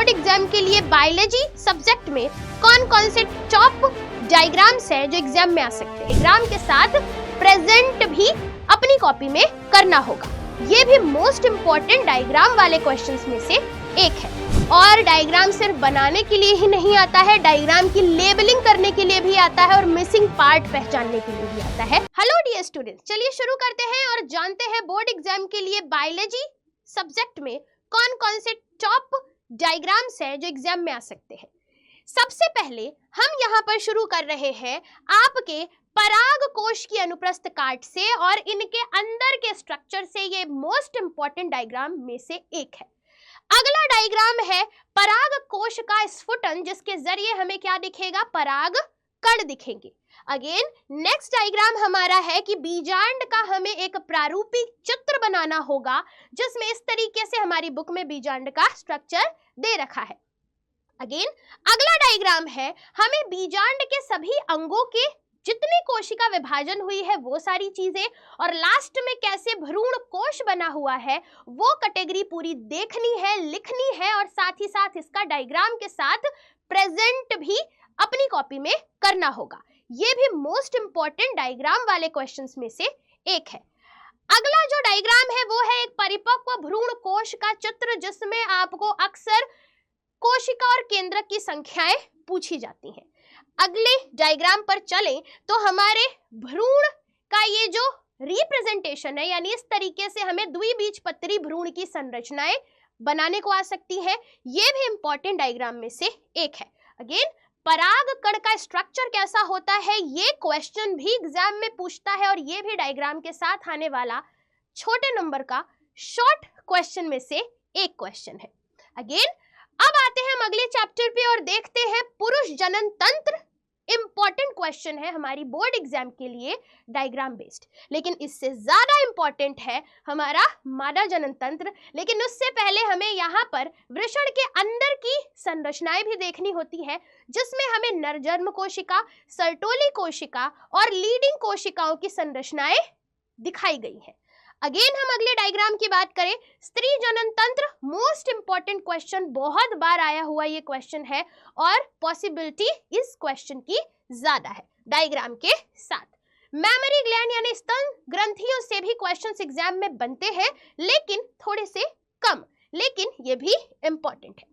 Board exam के लिए biology subject में कौन कौन से टॉप डायग्राम्स हैं जो एग्जाम में आ सकते हैं। डायग्राम के साथ प्रेजेंट भी अपनी कॉपी में करना होगा। ये भी मोस्ट इंपॉर्टेंट डायग्राम वाले क्वेश्चंस में से एक है। और डायग्राम सिर्फ बनाने के लिए ही नहीं आता है, डायग्राम की लेबलिंग करने के लिए भी आता है और मिसिंग पार्ट पहचानने के लिए भी आता है। हेलो डियर स्टूडेंट्स, चलिए शुरू करते हैं और जानते हैं बोर्ड एग्जाम के लिए बायोलॉजी सब्जेक्ट में कौन कौन से टॉप डायग्राम्स हैं जो एग्जाम में आ सकते हैं। सबसे पहले हम यहाँ पर शुरू कर रहे हैं आपके पराग कोश की अनुप्रस्थ काट से और इनके अंदर के स्ट्रक्चर से। ये मोस्ट इंपॉर्टेंट डायग्राम में से एक है। अगला डायग्राम है पराग कोश का स्फुटन, जिसके जरिए हमें क्या दिखेगा, पराग कण दिखेंगे। अगेन नेक्स्ट डायग्राम हमारा है कि बीजांड का हमें एक प्रारूपिक चित्र बनाना होगा, जिसमें इस तरीके से हमारी बुक में बीजांड का स्ट्रक्चर दे रखा है। अगेन अगला डायग्राम है हमें बीजांड के सभी अंगों के जितनी कोशिका विभाजन हुई है वो सारी चीजें, और लास्ट में कैसे भ्रूण कोश बना हुआ है वो कैटेगरी पूरी देखनी है, लिखनी है, और साथ ही साथ इसका डायग्राम के साथ प्रेजेंट भी अपनी कॉपी में करना होगा। ये भी मोस्ट इंपॉर्टेंट डायग्राम वाले क्वेश्चंस में से एक है। अगला जो डायग्राम है वो है एक परिपक्व भ्रूण कोश का चित्र, जिसमें आपको अक्सर कोशिका और केंद्रक की संख्याएं पूछी जाती हैं। अगले डायग्राम पर चलें तो हमारे भ्रूण का ये जो रिप्रेजेंटेशन है, यानी इस तरीके से हमें द्विबीजपत्री भ्रूण की संरचनाएं बनाने को आ सकती है। ये भी इंपॉर्टेंट डायग्राम में से एक है। अगेन पराग कण का स्ट्रक्चर कैसा होता है ये क्वेश्चन भी एग्जाम में पूछता है, और ये भी डायग्राम के साथ आने वाला छोटे नंबर का शॉर्ट क्वेश्चन में से एक क्वेश्चन है। अगेन अब आते हैं हम अगले चैप्टर पे और देखते हैं पुरुष जनन तंत्र। इंपॉर्टेंट क्वेश्चन है हमारी बोर्ड एग्जाम के लिए डायग्राम बेस्ड, लेकिन इससे ज्यादा इंपॉर्टेंट है हमारा मादा जनन तंत्र। लेकिन उससे पहले हमें यहाँ पर वृषण के अंदर की संरचनाएं भी देखनी होती है, जिसमें हमें नरजन्म कोशिका, सर्टोली कोशिका और लीडिंग कोशिकाओं की संरचनाएं दिखाई गई है। अगेन हम अगले डायग्राम की बात करें, स्त्री जनन तंत्र मोस्ट इंपॉर्टेंट क्वेश्चन, बहुत बार आया हुआ ये क्वेश्चन है और पॉसिबिलिटी इस क्वेश्चन की ज्यादा है डायग्राम के साथ। मेमोरी ग्लैंड यानी स्तन ग्रंथियों से भी क्वेश्चंस एग्जाम में बनते हैं, लेकिन थोड़े से कम, लेकिन ये भी इंपॉर्टेंट है।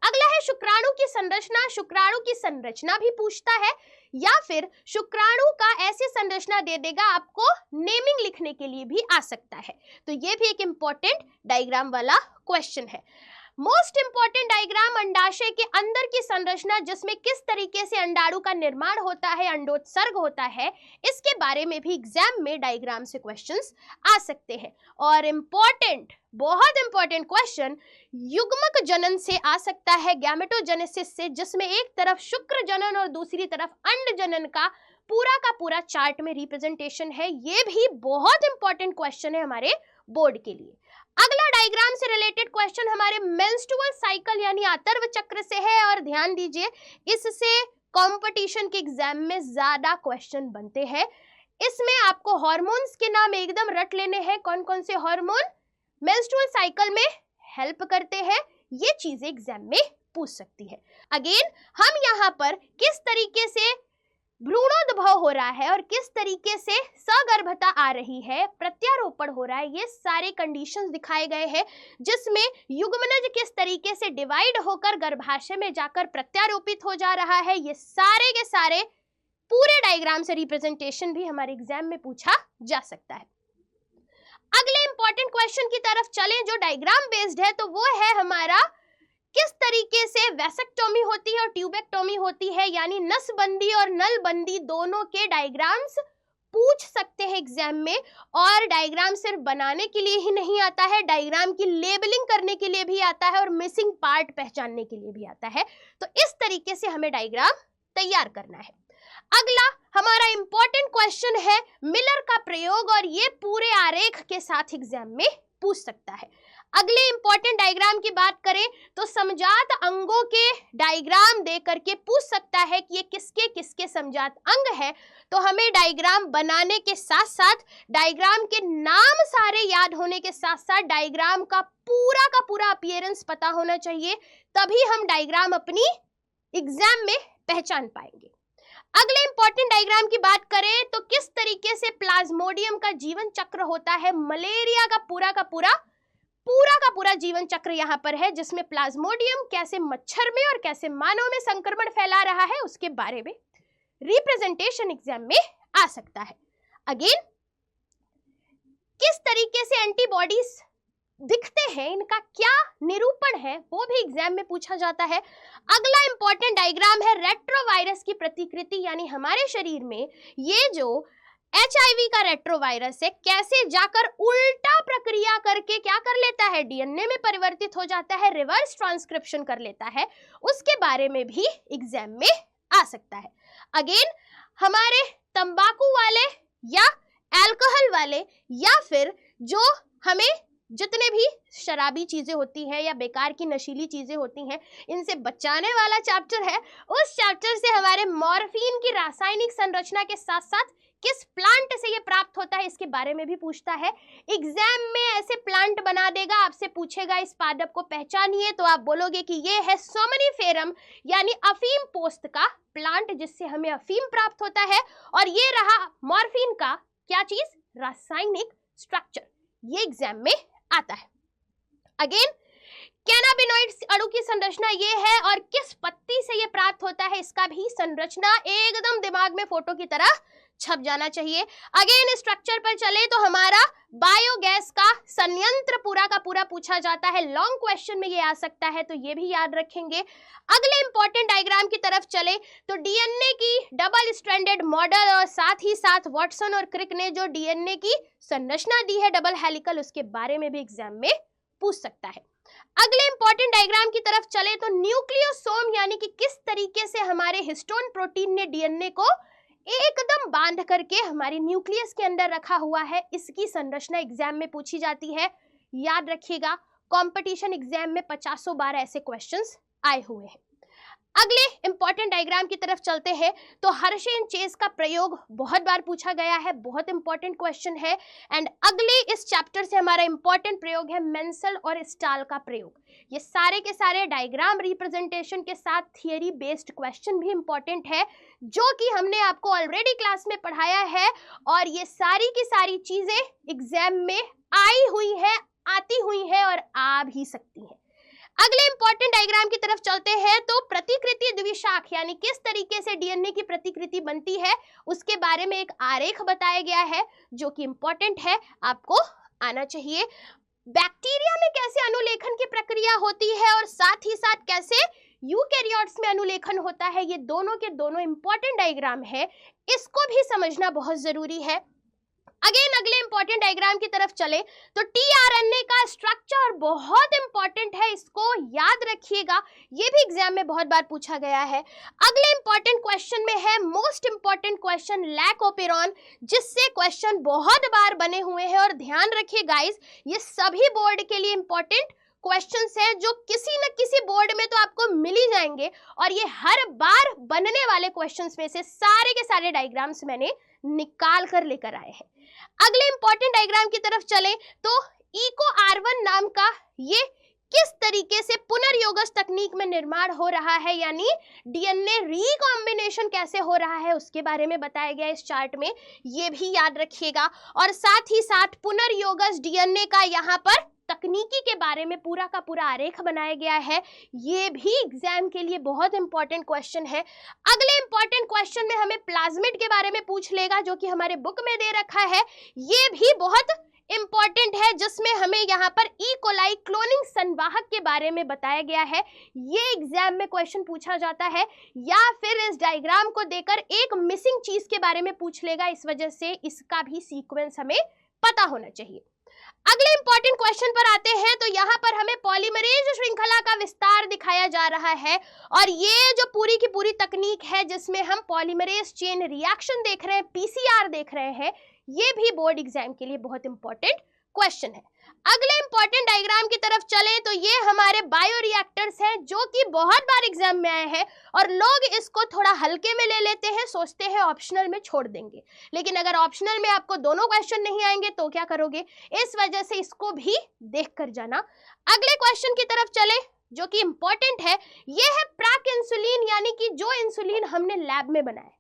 अगला है शुक्राणु की संरचना। शुक्राणु की संरचना भी पूछता है, या फिर शुक्राणु का ऐसी संरचना दे देगा आपको नेमिंग लिखने के लिए भी आ सकता है। तो ये भी एक इंपॉर्टेंट डायग्राम वाला क्वेश्चन है। मोस्ट इंपॉर्टेंट डायग्राम अंडाशय के अंदर की संरचना, जिसमें किस तरीके से अंडाणु का निर्माण होता है, अंडोत्सर्ग होता है, इसके बारे में भी एग्जाम में डायग्राम से क्वेश्चंस आ सकते हैं। और इंपॉर्टेंट, बहुत इंपॉर्टेंट क्वेश्चन युग्मक जनन से आ सकता है, गैमेटोजेनेसिस से, जिसमें एक तरफ शुक्र जनन और दूसरी तरफ अंड जनन का पूरा चार्ट में रिप्रेजेंटेशन है। ये भी बहुत इंपॉर्टेंट क्वेश्चन है हमारे बोर्ड के लिए। अगला डायग्राम से रिलेटेड क्वेश्चन हमारे मेंस्ट्रुअल साइकिल यानी आतर्व चक्र से है, और ध्यान दीजिए इससे कंपटीशन के एग्जाम में ज्यादा क्वेश्चन बनते हैं। इसमें आपको हार्मोन्स के नाम एकदम रट लेने हैं, कौन कौन से हार्मोन मेंस्ट्रुअल साइकिल में हेल्प करते हैं, ये चीजें एग्जाम में पूछ सकती है। अगेन हम यहाँ पर किस तरीके से भ्रूणोद्भव हो रहा है और किस तरीके से सगर्भता आ रही है, प्रत्यारोपण हो रहा है, ये सारे कंडीशंस दिखाए गए हैं, जिसमें युग्मनज किस तरीके से डिवाइड होकर गर्भाशय में जाकर प्रत्यारोपित हो जा रहा है। ये सारे के सारे पूरे डायग्राम से रिप्रेजेंटेशन भी हमारे एग्जाम में पूछा जा सकता है। अगले इंपॉर्टेंट क्वेश्चन की तरफ चलें जो डायग्राम बेस्ड है, तो वो है हमारा किस तरीके से वैसेक्टोमी होती है और ट्यूबेक्टोमी होती है, यानी नसबंदी और नलबंदी दोनों के डायग्राम्स पूछ सकते हैं एग्जाम में। और डायग्राम सिर्फ बनाने के लिए ही नहीं आता है, डायग्राम की लेबलिंग करने के लिए भी आता है और मिसिंग पार्ट पहचानने के लिए भी आता है। तो इस तरीके से हमें डायग्राम तैयार करना है। अगला हमारा इंपॉर्टेंट क्वेश्चन है मिलर का प्रयोग, और ये पूरे आरेख के साथ एग्जाम में पूछ सकता है। अगले इंपॉर्टेंट डायग्राम की बात करें तो समजात अंगों के डायग्राम दे करके पूछ सकता है कि ये किसके किसके समजात अंग है। तो हमें डायग्राम बनाने के साथ साथ डायग्राम के नाम सारे याद होने के साथ साथ डायग्राम का पूरा अपीयरेंस पता होना चाहिए, तभी हम डायग्राम अपनी एग्जाम में पहचान पाएंगे। अगले इंपॉर्टेंट डायग्राम की बात करें तो किस तरीके से प्लाज्मोडियम का जीवन चक्र होता है। मलेरिया का पूरा जीवन चक्र यहाँ पर है, जिसमें प्लाज्मोडियम कैसे मच्छर में और कैसे मानव में संक्रमण फैला रहा है उसके बारे में रिप्रेजेंटेशन एग्जाम में आ सकता है। अगेन किस तरीके से एंटीबॉडीज दिखते हैं, इनका क्या निरूपण है, वो भी एग्जाम में पूछा जाता है। अगला इंपॉर्टेंट डायग्राम है रेट्रोवायरस की प्रतिकृति, यानी हमारे शरीर में ये जो HIV का रेट्रोवायरस है कैसे जाकर उल्टा प्रक्रिया करके क्या कर लेता है, DNA में परिवर्तित हो जाता है, रिवर्स ट्रांसक्रिप्शन कर लेता है, उसके बारे में भी एग्जाम में आ सकता है। अगेन हमारे तंबाकू वाले या अल्कोहल वाले या फिर जो हमें जितने भी शराबी चीजें होती हैं या बेकार की नशीली चीजें होती हैं इनसे बचाने वाला चैप्टर है, उस चैप्टर से हमारे मॉर्फिन की रासायनिक संरचना के साथ साथ किस प्लांट से ये प्राप्त होता है इसके बारे में भी पूछता है। एग्जाम में ऐसे प्लांट बना देगा, आपसे पूछेगा इस पादप को पहचानिए, तो आप बोलोगे कि ये है सोमनिफेरम यानी अफीम पोस्त का प्लांट जिससे हमें अफीम प्राप्त होता है। और ये रहा मॉर्फिन का क्या चीज, रासायनिक स्ट्रक्चर, ये एग्जाम में आता है। अगेन कैनाबिनॉइड अणु की संरचना ये है और किस पत्ती से ये प्राप्त होता है इसका भी संरचना एकदम दिमाग में फोटो की तरह छप जाना चाहिए। अगेन स्ट्रक्चर पर चले तो हमारा बायोगैस का संयंत्र पूरा का पूरा पूछा जाता है, लॉन्ग क्वेश्चन में ये आ सकता है, तो ये भी याद रखेंगे। अगले इंपॉर्टेंट डायग्राम की तरफ चले तो डीएनए की डबल स्ट्रैंडेड मॉडल और साथ ही साथ वॉटसन और क्रिक ने जो डीएनए की संरचना दी है डबल हेलिकल, उसके बारे में भी एग्जाम में पूछ सकता है। अगले इंपॉर्टेंट डायग्राम की तरफ चले तो न्यूक्लियोसोम यानी कि किस तरीके से हमारे हिस्टोन प्रोटीन ने डीएनए को एकदम बांध करके हमारी न्यूक्लियस के अंदर रखा हुआ है, इसकी संरचना एग्जाम में पूछी जाती है। याद रखिएगा कंपटीशन एग्जाम में 50 बार ऐसे क्वेश्चंस आए हुए हैं। अगले इंपॉर्टेंट डायग्राम की तरफ चलते हैं तो हर्शे एंड चेज का प्रयोग बहुत बार पूछा गया है, बहुत इंपॉर्टेंट क्वेश्चन है। एंड अगले इस चैप्टर से हमारा इंपॉर्टेंट प्रयोग है मेंसल और स्टाल का प्रयोग। ये सारे के सारे डायग्राम रिप्रेजेंटेशन के साथ थियरी बेस्ड क्वेश्चन भी इंपॉर्टेंट है, जो कि हमने आपको ऑलरेडी क्लास में पढ़ाया है और ये सारी की सारी चीजें एग्जाम में आई हुई है, आती हुई है और आ भी सकती है। अगले इंपॉर्टेंट डायग्राम की तरफ चलते हैं तो प्रतिकृति द्विशाख यानी किस तरीके से डीएनए की प्रतिकृति बनती है उसके बारे में एक आरेख बताया गया है, जो कि इंपॉर्टेंट है, आपको आना चाहिए। बैक्टीरिया में कैसे अनुलेखन की प्रक्रिया होती है और साथ ही साथ कैसे यूकैरियोट्स में अनुलेखन होता है, ये दोनों के दोनों इंपॉर्टेंट डायग्राम है, इसको भी समझना बहुत जरूरी है। अगेन अगले इंपॉर्टेंट डायग्राम की तरफ चले तो टीआरएनए का स्ट्रक्चर बहुत इंपॉर्टेंट है, इसको याद रखिएगा, ये भी एग्जाम में बहुत बार पूछा गया है। अगले इंपॉर्टेंट क्वेश्चन में है मोस्ट इंपॉर्टेंट क्वेश्चन लैकोपेरॉन, जिससे क्वेश्चन बहुत बार बने हुए हैं। और ध्यान रखिए गाइस, ये सभी बोर्ड के लिए इंपॉर्टेंट क्वेश्चंस हैं जो किसी न किसी बोर्ड में तो आपको मिल ही जाएंगे, और ये हर बार बनने वाले क्वेश्चंस में से सारे के सारे डायग्राम्स मैंने निकाल कर लेकर आए हैं। अगले इंपॉर्टेंट डायग्राम की तरफ चले तो इको R1 नाम का ये किस तरीके से पुनर्योगस तकनीक में निर्माण हो रहा है, यानी डीएनए रिकॉम्बिनेशन कैसे हो रहा है उसके बारे में बताया गया इस चार्ट में, ये भी याद रखिएगा। और साथ ही साथ पुनर्योगस डीएनए का यहाँ पर तकनीकी के बारे में पूरा का पूरा आरेख बनाया गया है, ये भी एग्जाम के लिए बहुत इंपॉर्टेंट क्वेश्चन है। अगले इंपॉर्टेंट क्वेश्चन में हमें प्लाज्मिड के बारे में पूछ लेगा, जो कि हमारे बुक में दे रखा है, ये भी बहुत इंपॉर्टेंट है, जिसमें हमें यहाँ पर ई कोलाई क्लोनिंग संवाहक के बारे में बताया गया है, ये एग्जाम में क्वेश्चन पूछा जाता है। या फिर इस डायग्राम को देकर एक मिसिंग चीज के बारे में पूछ लेगा, इस वजह से इसका भी सीक्वेंस हमें पता होना चाहिए। अगले इंपॉर्टेंट क्वेश्चन पर आते हैं तो यहाँ पर हमें पॉलीमरेज श्रृंखला का विस्तार दिखाया जा रहा है, और ये जो पूरी की पूरी तकनीक है जिसमें हम पॉलीमरेज चेन रिएक्शन देख रहे हैं, पीसीआर देख रहे हैं, ये भी बोर्ड एग्जाम के लिए बहुत इंपॉर्टेंट क्वेश्चन है। अगले इंपॉर्टेंट डायग्राम की तरफ चले तो ये हमारे बायोरिएक्टर्स हैं जो कि बहुत बार एग्जाम में आए हैं और लोग इसको थोड़ा हल्के में ले लेते हैं, सोचते हैं ऑप्शनल में छोड़ देंगे। लेकिन अगर ऑप्शनल में आपको दोनों क्वेश्चन नहीं आएंगे तो क्या करोगे, इस वजह से इसको भी देख कर जाना। अगले क्वेश्चन की तरफ चले जो कि इंपॉर्टेंट है, ये है प्राक इंसुलिन, यानी कि जो इंसुलिन हमने लैब में बनाया।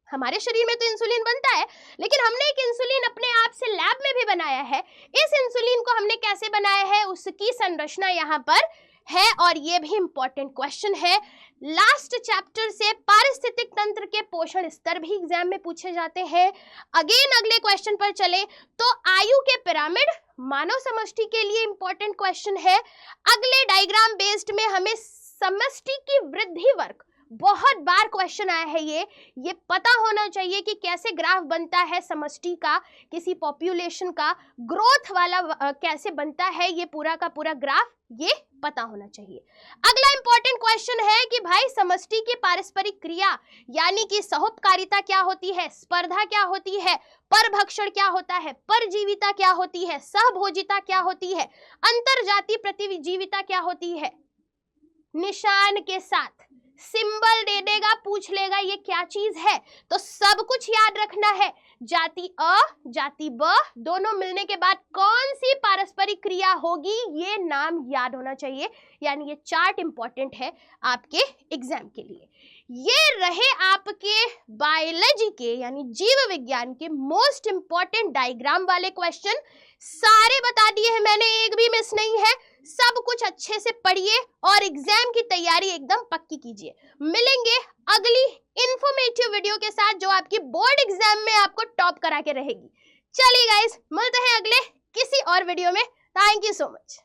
हमारे शरीर में तो इंसुलिन बनता है, लेकिन हमने एक इंसुलिन अपने आप से लैब में भी बनाया है। इस इंसुलिन को हमने कैसे बनाया है, उसकी संरचना यहाँ पर है और ये भी इंपॉर्टेंट क्वेश्चन है। लास्ट चैप्टर से पारिस्थितिक तंत्र के पोषण स्तर भी एग्जाम में पूछे जाते हैं। अगेन अगले क्वेश्चन पर चले तो आयु के पिरामिड मानव समष्टि के लिए इंपॉर्टेंट क्वेश्चन है। अगले डायग्राम बेस्ड में हमें समष्टि की वृद्धि वक्र, बहुत बार क्वेश्चन आया है, ये पता होना चाहिए कि कैसे ग्राफ बनता है समष्टि का, किसी पॉपुलेशन का ग्रोथ वाला कैसे बनता है, ये पूरा का पूरा ग्राफ ये पता होना चाहिए। अगला इंपॉर्टेंट क्वेश्चन है कि भाई समष्टि की पारस्परिक क्रिया यानी कि सहोपकारिता क्या होती है, स्पर्धा क्या होती है, परभक्षण क्या होता है, परजीविता क्या होती है, सहभोजिता क्या होती है, अंतरजातीय प्रतिजीविता क्या होती है। निशान के साथ सिंबल दे देगा, पूछ लेगा ये क्या चीज है, तो सब कुछ याद रखना है। जाति अ जाति ब दोनों मिलने के बाद कौन सी पारस्परिक क्रिया होगी, ये नाम याद होना चाहिए। यानी ये चार्ट इंपॉर्टेंट है आपके एग्जाम के लिए। ये रहे आपके बायोलॉजी के यानी जीव विज्ञान के मोस्ट इंपॉर्टेंट डायग्राम वाले क्वेश्चन। सारे बता दिए हैं मैंने, एक भी मिस नहीं है। सब कुछ अच्छे से पढ़िए और एग्जाम की तैयारी एकदम पक्की कीजिए। मिलेंगे अगली इंफॉर्मेटिव वीडियो के साथ जो आपकी बोर्ड एग्जाम में आपको टॉप करा के रहेगी। चलिए गाइस, मिलते हैं अगले किसी और वीडियो में। Thank you so much.